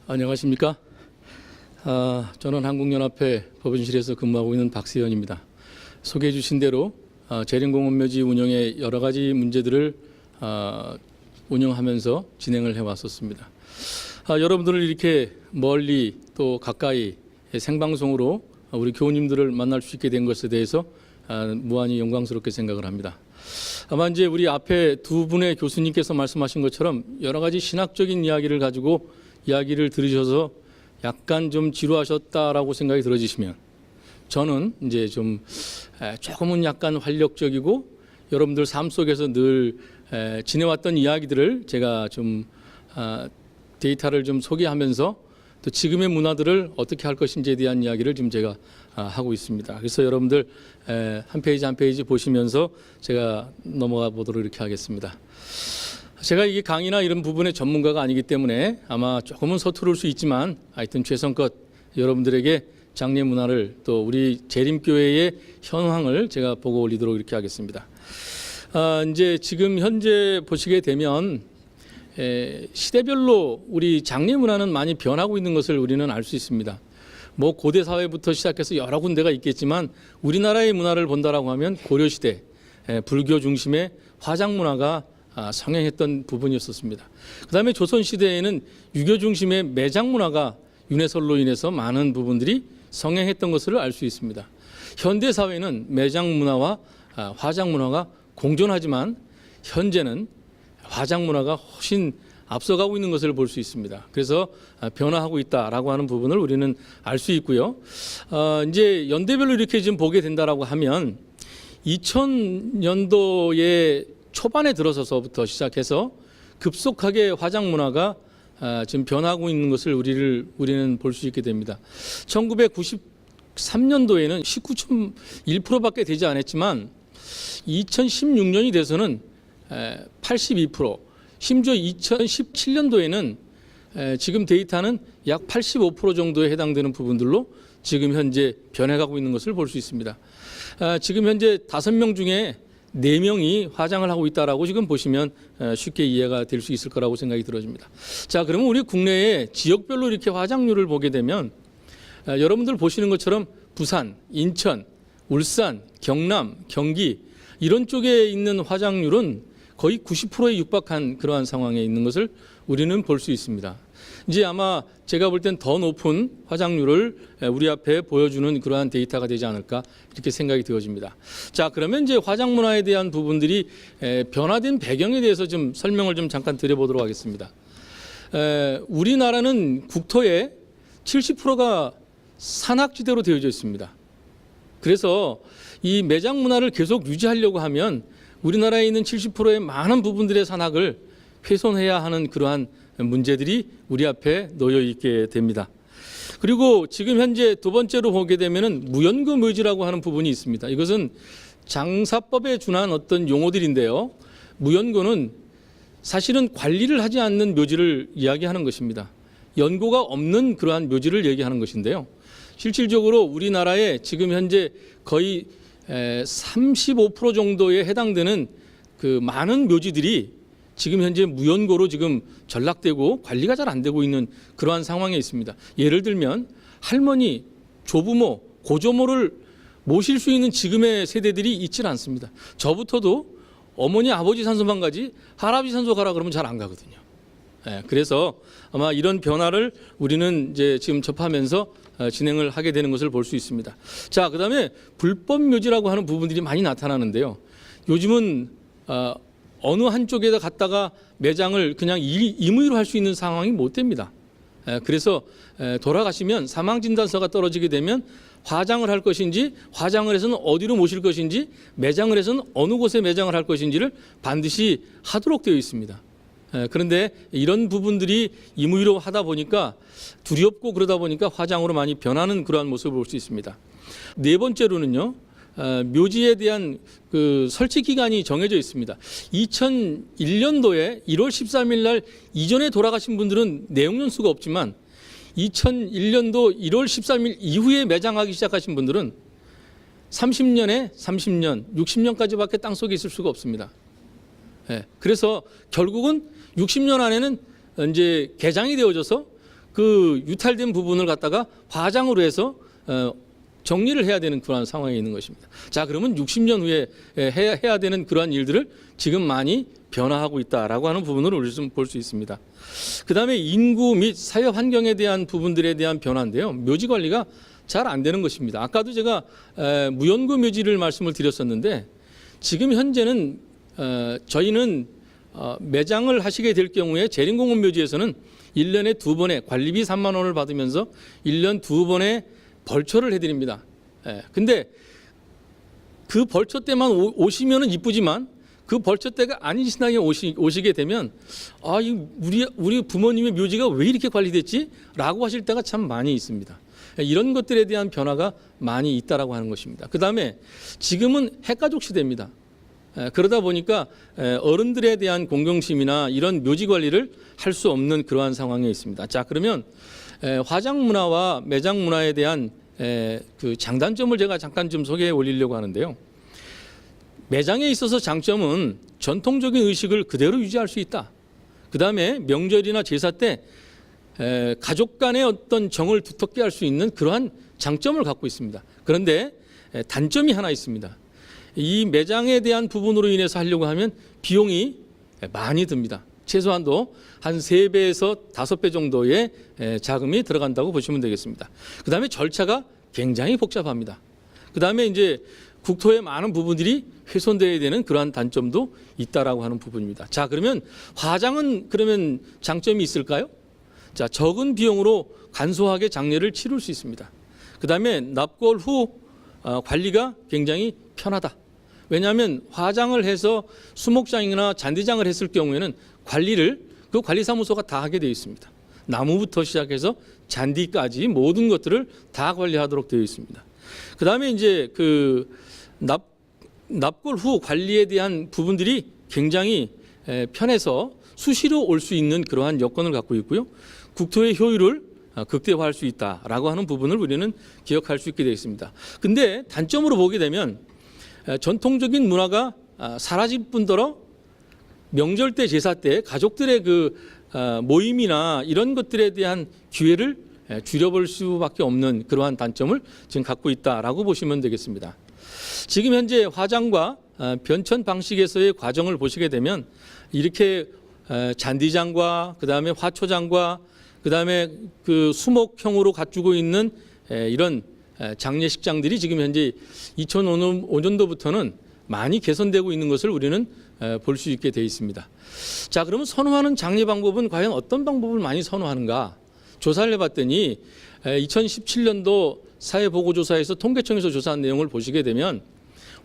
안녕하십니까? 저는 한국연합회 법인실에서 근무하고 있는 박세현입니다. 소개해 주신 대로 재림공원묘지 운영의 여러 가지 문제들을 운영하면서 진행을 해왔었습니다. 여러분들을 이렇게 멀리 또 가까이 생방송으로 우리 교우님들을 만날 수 있게 된 것에 대해서 무한히 영광스럽게 생각을 합니다. 아마 이제 우리 앞에 두 분의 교수님께서 말씀하신 것처럼 여러 가지 신학적인 이야기를 가지고 이야기를 들으셔서 약간 좀 지루하셨다라고 생각이 들어지시면 저는 이제 좀 조금은 약간 활력적이고 여러분들 삶 속에서 늘 지내왔던 이야기들을 제가 좀 데이터를 좀 소개하면서 또 지금의 문화들을 어떻게 할 것인지에 대한 이야기를 지금 제가 하고 있습니다. 그래서 여러분들 한 페이지 한 페이지 보시면서 제가 넘어가 보도록 이렇게 하겠습니다. 제가 이게 강의나 이런 부분의 전문가가 아니기 때문에 아마 조금은 서투를 수 있지만 하여튼 최선껏 여러분들에게 장례 문화를 또 우리 재림교회의 현황을 제가 보고 올리도록 이렇게 하겠습니다. 이제 지금 현재 보시게 되면 시대별로 우리 장례 문화는 많이 변하고 있는 것을 우리는 알 수 있습니다. 뭐 고대 사회부터 시작해서 여러 군데가 있겠지만 우리나라의 문화를 본다라고 하면 고려 시대 불교 중심의 화장 문화가 성행했던 부분이었습니다. 그다음에 조선 시대에는 유교 중심의 매장 문화가 윤회설로 인해서 많은 부분들이 성행했던 것을 알 수 있습니다. 현대 사회는 매장 문화와 화장 문화가 공존하지만 현재는 화장 문화가 훨씬 앞서가고 있는 것을 볼 수 있습니다. 그래서 변화하고 있다라고 하는 부분을 우리는 알 수 있고요. 이제 연대별로 이렇게 좀 보게 된다라고 하면 2000년도에 초반에 들어서서부터 시작해서 급속하게 화장 문화가 지금 변하고 있는 것을 우리는 볼 수 있게 됩니다. 1993년도에는 19.1%밖에 되지 않았지만 2016년이 돼서는 82%, 심지어 2017년도에는 지금 데이터는 약 85% 정도에 해당되는 부분들로 지금 현재 변해가고 있는 것을 볼 수 있습니다. 지금 현재 5명 중에 4명이 화장을 하고 있다라고 지금 보시면 쉽게 이해가 될 수 있을 거라고 생각이 들어집니다. 자, 그러면 우리 국내에 지역별로 이렇게 화장률을 보게 되면 여러분들 보시는 것처럼 부산, 인천, 울산, 경남, 경기 이런 쪽에 있는 화장률은 거의 90%에 육박한 그러한 상황에 있는 것을 우리는 볼 수 있습니다. 이제 아마 제가 볼 땐 더 높은 화장률을 우리 앞에 보여주는 그러한 데이터가 되지 않을까 이렇게 생각이 되어집니다. 자, 그러면 이제 화장 문화에 대한 부분들이 변화된 배경에 대해서 좀 설명을 좀 잠깐 드려보도록 하겠습니다. 우리나라는 국토의 70%가 산악지대로 되어져 있습니다. 그래서 이 매장 문화를 계속 유지하려고 하면 우리나라에 있는 70%의 많은 부분들의 산악을 훼손해야 하는 그러한 문제들이 우리 앞에 놓여 있게 됩니다. 그리고 지금 현재 두 번째로 보게 되면은 무연고 묘지라고 하는 부분이 있습니다. 이것은 장사법에 준한 어떤 용어들인데요. 무연고는 사실은 관리를 하지 않는 묘지를 이야기하는 것입니다. 연고가 없는 그러한 묘지를 얘기하는 것인데요. 실질적으로 우리나라에 지금 현재 거의 35% 정도에 해당되는 그 많은 묘지들이 지금 현재 무연고로 지금 전락되고 관리가 잘 안 되고 있는 그러한 상황에 있습니다. 예를 들면 할머니, 조부모, 고조모를 모실 수 있는 지금의 세대들이 있질 않습니다. 저부터도 어머니, 아버지 산소만 가지 할아버지 산소 가라 그러면 잘 안 가거든요. 그래서 아마 이런 변화를 우리는 이제 지금 접하면서 진행을 하게 되는 것을 볼 수 있습니다. 자, 그다음에 불법 묘지라고 하는 부분들이 많이 나타나는데요. 요즘은 어느 한쪽에다 갔다가 매장을 그냥 임의로 할 수 있는 상황이 못 됩니다. 그래서 돌아가시면 사망진단서가 떨어지게 되면 화장을 할 것인지 화장을 해서는 어디로 모실 것인지 매장을 해서는 어느 곳에 매장을 할 것인지를 반드시 하도록 되어 있습니다. 그런데 이런 부분들이 임의로 하다 보니까 두렵고 그러다 보니까 화장으로 많이 변하는 그러한 모습을 볼 수 있습니다. 네 번째로는요. 묘지에 대한 그 설치 기간이 정해져 있습니다. 2001년도에 1월 13일 날 이전에 돌아가신 분들은 내용 연수가 없지만 2001년도 1월 13일 이후에 매장하기 시작하신 분들은 30년에 30년, 60년까지밖에 땅속에 있을 수가 없습니다. 그래서 결국은 60년 안에는 이제 개장이 되어져서 그 유탈된 부분을 갖다가 화장으로 해서 정리를 해야 되는 그러한 상황에 있는 것입니다. 자, 그러면 60년 후에 해야 되는 그러한 일들을 지금 많이 변화하고 있다라고 하는 부분을 우리 좀 볼 수 있습니다. 그다음에 인구 및 사회 환경에 대한 부분들에 대한 변화인데요. 묘지 관리가 잘 안 되는 것입니다. 아까도 제가 무연고 묘지를 말씀을 드렸었는데 지금 현재는 저희는 매장을 하시게 될 경우에 재림공원 묘지에서는 1년에 2번의 관리비 3만 원을 받으면서 1년 2번의 벌초를 해드립니다. 근데 그 벌초 때만 오시면은 이쁘지만 그 벌초 때가 아닌 신앙에 오시게 되면 우리 부모님의 묘지가 왜 이렇게 관리됐지? 라고 하실 때가 참 많이 있습니다. 이런 것들에 대한 변화가 많이 있다라고 하는 것입니다. 그 다음에 지금은 핵가족 시대입니다. 그러다 보니까 어른들에 대한 공경심이나 이런 묘지 관리를 할 수 없는 그러한 상황에 있습니다. 자, 그러면 화장 문화와 매장 문화에 대한 그 장단점을 제가 잠깐 좀 소개해 올리려고 하는데요. 매장에 있어서 장점은 전통적인 의식을 그대로 유지할 수 있다. 그 다음에 명절이나 제사 때 가족 간의 어떤 정을 두텁게 할 수 있는 그러한 장점을 갖고 있습니다. 그런데 단점이 하나 있습니다. 이 매장에 대한 부분으로 인해서 하려고 하면 비용이 많이 듭니다. 최소한도 한 3배에서 5배 정도의 자금이 들어간다고 보시면 되겠습니다. 그 다음에 절차가 굉장히 복잡합니다. 그 다음에 이제 국토의 많은 부분들이 훼손되어야 되는 그러한 단점도 있다라고 하는 부분입니다. 자, 그러면 화장은 그러면 장점이 있을까요? 자, 적은 비용으로 간소하게 장례를 치룰 수 있습니다. 그 다음에 납골 후 관리가 굉장히 편하다. 왜냐하면 화장을 해서 수목장이나 잔디장을 했을 경우에는 관리를 그 관리사무소가 다 하게 되어 있습니다. 나무부터 시작해서 잔디까지 모든 것들을 다 관리하도록 되어 있습니다. 그 다음에 이제 그 납골 후 관리에 대한 부분들이 굉장히 편해서 수시로 올 수 있는 그러한 여건을 갖고 있고요. 국토의 효율을 극대화할 수 있다라고 하는 부분을 우리는 기억할 수 있게 되어 있습니다. 근데 단점으로 보게 되면 전통적인 문화가 사라질 뿐더러 명절 때 제사 때 가족들의 그 모임이나 이런 것들에 대한 기회를 줄여볼 수밖에 없는 그러한 단점을 지금 갖고 있다라고 보시면 되겠습니다. 지금 현재 화장과 변천 방식에서의 과정을 보시게 되면 이렇게 잔디장과 그다음에 화초장과 그다음에 그 수목형으로 갖추고 있는 이런 장례식장들이 지금 현재 2005년도부터는 많이 개선되고 있는 것을 우리는 볼 수 있게 되어 있습니다. 자, 그러면 선호하는 장례 방법은 과연 어떤 방법을 많이 선호하는가? 조사를 해봤더니 2017년도 사회보고조사에서 통계청에서 조사한 내용을 보시게 되면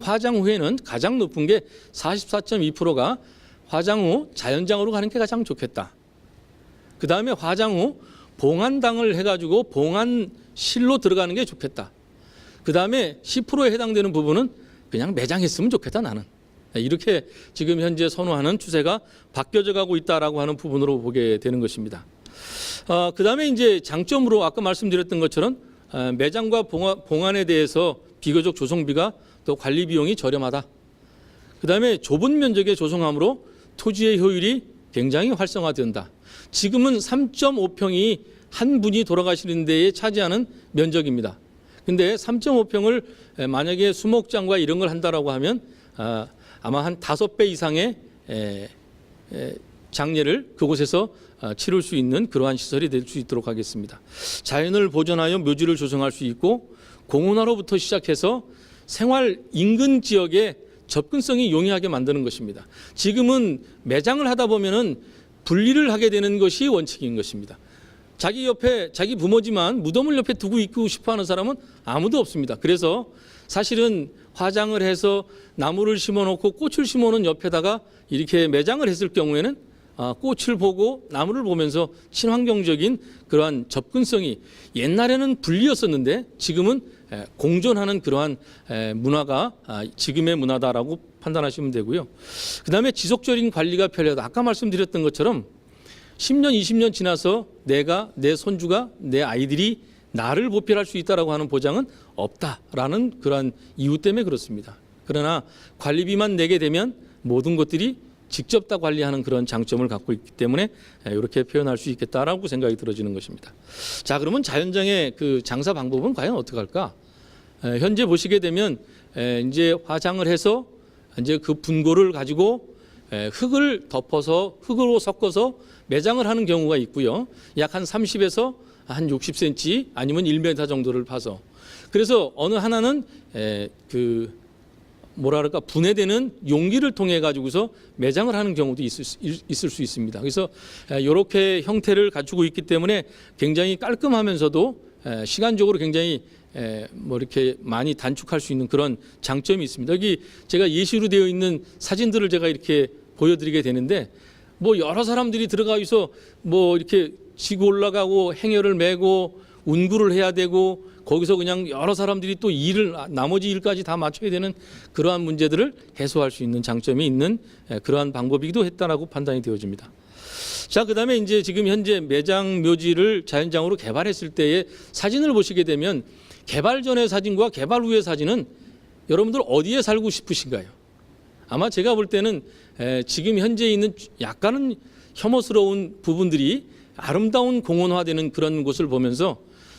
화장 후에는 가장 높은 게 44.2%가 화장 후 자연장으로 가는 게 가장 좋겠다. 그 다음에 화장 후 봉안당을 해가지고 봉안실로 들어가는 게 좋겠다. 그 다음에 10%에 해당되는 부분은 그냥 매장했으면 좋겠다 나는. 이렇게 지금 현재 선호하는 추세가 바뀌어져 가고 있다라고 하는 부분으로 보게 되는 것입니다. 그 다음에 이제 장점으로 아까 말씀드렸던 것처럼 매장과 봉안에 대해서 비교적 조성비가 또 관리 비용이 저렴하다. 그 다음에 좁은 면적의 조성함으로 토지의 효율이 굉장히 활성화된다. 지금은 3.5평이 한 분이 돌아가시는 데에 차지하는 면적입니다. 근데 3.5평을 만약에 수목장과 이런 걸 한다라고 하면 아마 한 5배 이상의 장례를 그곳에서 치룰 수 있는 그러한 시설이 될 수 있도록 하겠습니다. 자연을 보존하여 묘지를 조성할 수 있고 공원화로부터 시작해서 생활 인근 지역에 접근성이 용이하게 만드는 것입니다. 지금은 매장을 하다 보면은 분리를 하게 되는 것이 원칙인 것입니다. 자기 옆에 자기 부모지만 무덤을 옆에 두고 있고 싶어하는 사람은 아무도 없습니다. 그래서 사실은 화장을 해서 나무를 심어놓고 꽃을 심어놓은 옆에다가 이렇게 매장을 했을 경우에는 꽃을 보고 나무를 보면서 친환경적인 그러한 접근성이 옛날에는 분리였었는데 지금은 공존하는 그러한 문화가 지금의 문화다라고 판단하시면 되고요. 그다음에 지속적인 관리가 편리하다. 아까 말씀드렸던 것처럼 10년, 20년 지나서 내가, 내 손주가, 내 아이들이 나를 보필할 수 있다라고 하는 보장은 없다라는 그러한 이유 때문에 그렇습니다. 그러나 관리비만 내게 되면 모든 것들이 직접 다 관리하는 그런 장점을 갖고 있기 때문에 이렇게 표현할 수 있겠다라고 생각이 들어지는 것입니다. 자, 그러면 자연장의 그 장사 방법은 과연 어떻게 할까? 현재 보시게 되면 이제 화장을 해서 이제 그 분고를 가지고 흙을 덮어서 흙으로 섞어서 매장을 하는 경우가 있고요. 약 한 30에서 한 60cm 아니면 1m 정도를 파서, 그래서 어느 하나는 그 뭐라 그럴까, 분해되는 용기를 통해 가지고서 매장을 하는 경우도 있을 수 있습니다. 그래서 이렇게 형태를 갖추고 있기 때문에 굉장히 깔끔하면서도 시간적으로 굉장히 뭐 이렇게 많이 단축할 수 있는 그런 장점이 있습니다. 여기 제가 예시로 되어 있는 사진들을 제가 이렇게 보여드리게 되는데, 뭐 여러 사람들이 들어가 있어 뭐 이렇게 지고 올라가고 행여를 메고 운구를 해야 되고, 거기서 그냥 여러 사람들이 또 일을, 나머지 일까지 다 맞춰야 되는 그러한 문제들을 해소할 수 있는 장점이 있는 그러한 방법이기도 했다라고 판단이 되어집니다. 자, 그다음에 이제 지금 현재 매장 묘지를 자연장으로 개발했을 때의 사진을 보시게 되면, 개발 전의 사진과 개발 후의 사진은 여러분들 어디에 살고 싶으신가요? 아마 제가 볼 때는 지금 현재 있는 약간은 혐오스러운 부분들이 아름다운 공원화되는 그런 곳을 보면서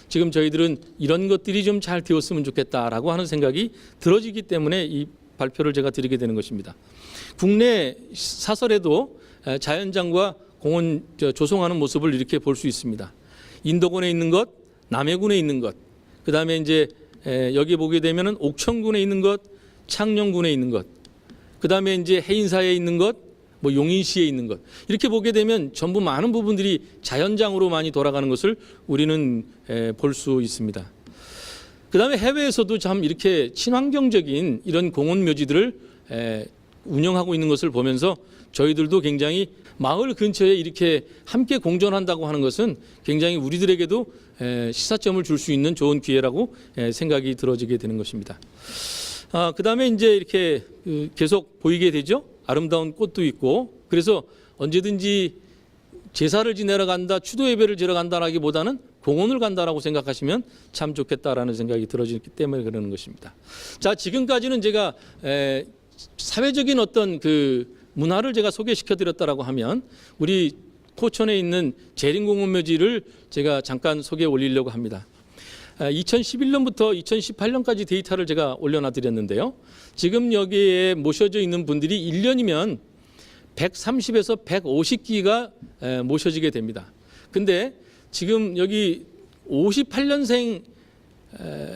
지금 저희들은 이런 것들이 좀 잘 되었으면 좋겠다라고 하는 생각이 들어지기 때문에 이 발표를 제가 드리게 되는 것입니다. 국내 사설에도 자연장과 공원 조성하는 모습을 이렇게 볼 수 있습니다. 인도군에 있는 것, 남해군에 있는 것, 그 다음에 이제 여기 보게 되면은 옥천군에 있는 것, 창녕군에 있는 것, 그 다음에 이제 해인사에 있는 것, 뭐 용인시에 있는 것, 이렇게 보게 되면 전부 많은 부분들이 자연장으로 많이 돌아가는 것을 우리는 볼 수 있습니다. 그 다음에 해외에서도 참 이렇게 친환경적인 이런 공원 묘지들을 운영하고 있는 것을 보면서 저희들도 굉장히 마을 근처에 이렇게 함께 공존한다고 하는 것은 굉장히 우리들에게도 시사점을 줄 수 있는 좋은 기회라고 생각이 들어지게 되는 것입니다. 그 다음에 이제 이렇게 계속 보이게 되죠. 아름다운 꽃도 있고, 그래서 언제든지 제사를 지내러 간다, 추도 예배를 지러 간다라기보다는 공원을 간다라고 생각하시면 참 좋겠다라는 생각이 들어지기 때문에 그러는 것입니다. 자, 지금까지는 제가 사회적인 어떤 그 문화를 제가 소개시켜 드렸다라고 하면, 우리 포천에 있는 재림공원묘지를 제가 잠깐 소개해 올리려고 합니다. 2011년부터 2018년까지 데이터를 제가 올려놔 드렸는데요. 지금 여기에 모셔져 있는 분들이 1년이면 130에서 150기가 모셔지게 됩니다. 근데 지금 여기 58년생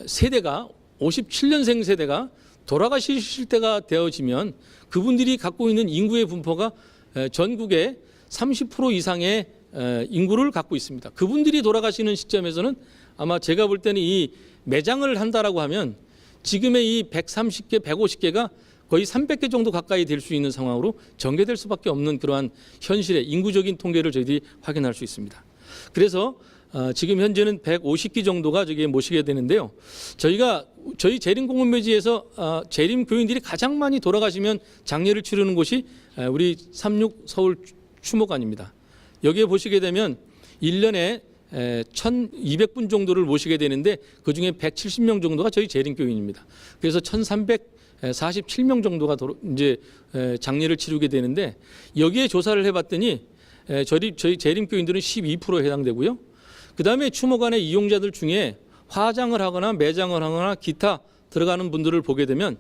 세대가, 57년생 세대가 돌아가실 때가 되어지면 그분들이 갖고 있는 인구의 분포가 전국의 30% 이상의 인구를 갖고 있습니다. 그분들이 돌아가시는 시점에서는 아마 제가 볼 때는 이 매장을 한다라고 하면 지금의 이 130개, 150개가 거의 300개 정도 가까이 될 수 있는 상황으로 전개될 수밖에 없는 그러한 현실의 인구적인 통계를 저희들이 확인할 수 있습니다. 그래서 지금 현재는 150기 정도가 저기에 모시게 되는데요. 저희 재림공원묘지에서 재림교인들이 가장 많이 돌아가시면 장례를 치르는 곳이 우리 36 서울 추모관입니다. 여기에 보시게 되면 1년에 1,200분 정도를 모시게 되는데 그중에 170명 정도가 저희 재림교인입니다. 그래서 1,347명 정도가 이제 장례를 치르게 되는데, 여기에 조사를 해봤더니 저희 재림교인들은 12%에 해당되고요. 그 다음에 추모관의 이용자들 중에 화장을 하거나 매장을 하거나 기타 들어가는 분들을 보게 되면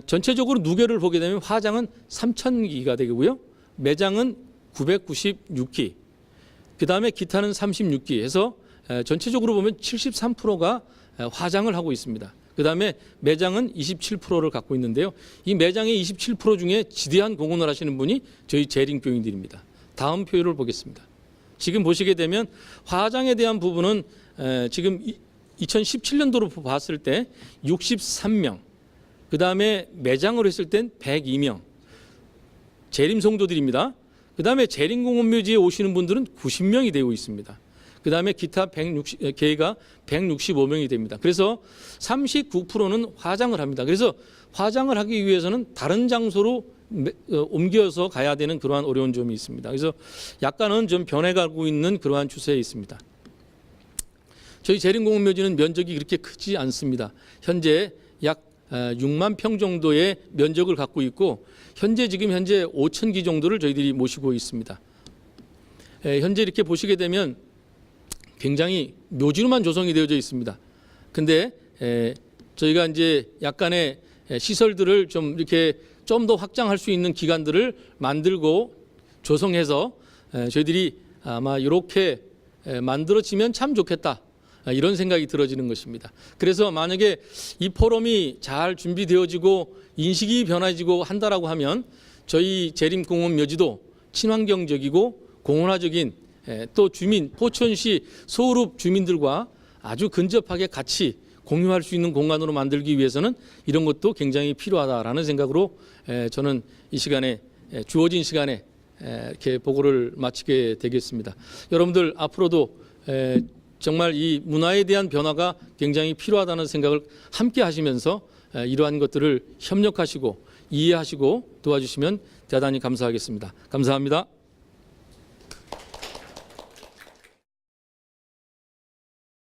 전체적으로 누계를 보게 되면 화장은 3,000기가 되고요. 매장은 996기, 그 다음에 기타는 36기 해서 전체적으로 보면 73%가 화장을 하고 있습니다. 그 다음에 매장은 27%를 갖고 있는데요. 이 매장의 27% 중에 지대한 공헌을 하시는 분이 저희 재림교인들입니다. 다음 표를 보겠습니다. 지금 보시게 되면 화장에 대한 부분은 지금 2017년도로 봤을 때 63명, 그 다음에 매장으로 했을 땐 102명, 재림 성도들입니다. 그 다음에 재림공원묘지에 오시는 분들은 90명이 되고 있습니다. 그 다음에 기타 개가 165명이 됩니다. 그래서 39%는 화장을 합니다. 그래서 화장을 하기 위해서는 다른 장소로 옮겨서 가야 되는 그러한 어려운 점이 있습니다. 그래서 약간은 좀 변해가고 있는 그러한 추세에 있습니다. 저희 재림공원묘지는 면적이 그렇게 크지 않습니다. 현재 약 6만 평 정도의 면적을 갖고 있고 현재 5,000기 정도를 저희들이 모시고 있습니다. 현재 이렇게 보시게 되면 굉장히 묘지로만 조성이 되어져 있습니다. 근데 저희가 이제 약간의 시설들을 좀 이렇게 좀 더 확장할 수 있는 기관들을 만들고 조성해서 저희들이 아마 이렇게 만들어지면 참 좋겠다. 이런 생각이 들어지는 것입니다. 그래서 만약에 이 포럼이 잘 준비되어지고 인식이 변화지고 한다라고 하면 저희 재림공원 묘지도 친환경적이고 공원화적인 또 주민, 포천시 소읍 주민들과 아주 근접하게 같이 공유할 수 있는 공간으로 만들기 위해서는 이런 것도 굉장히 필요하다라는 생각으로 저는 이 시간에 주어진 시간에 이렇게 보고를 마치게 되겠습니다. 여러분들 앞으로도 정말 이 문화에 대한 변화가 굉장히 필요하다는 생각을 함께 하시면서 이러한 것들을 협력하시고 이해하시고 도와주시면 대단히 감사하겠습니다. 감사합니다.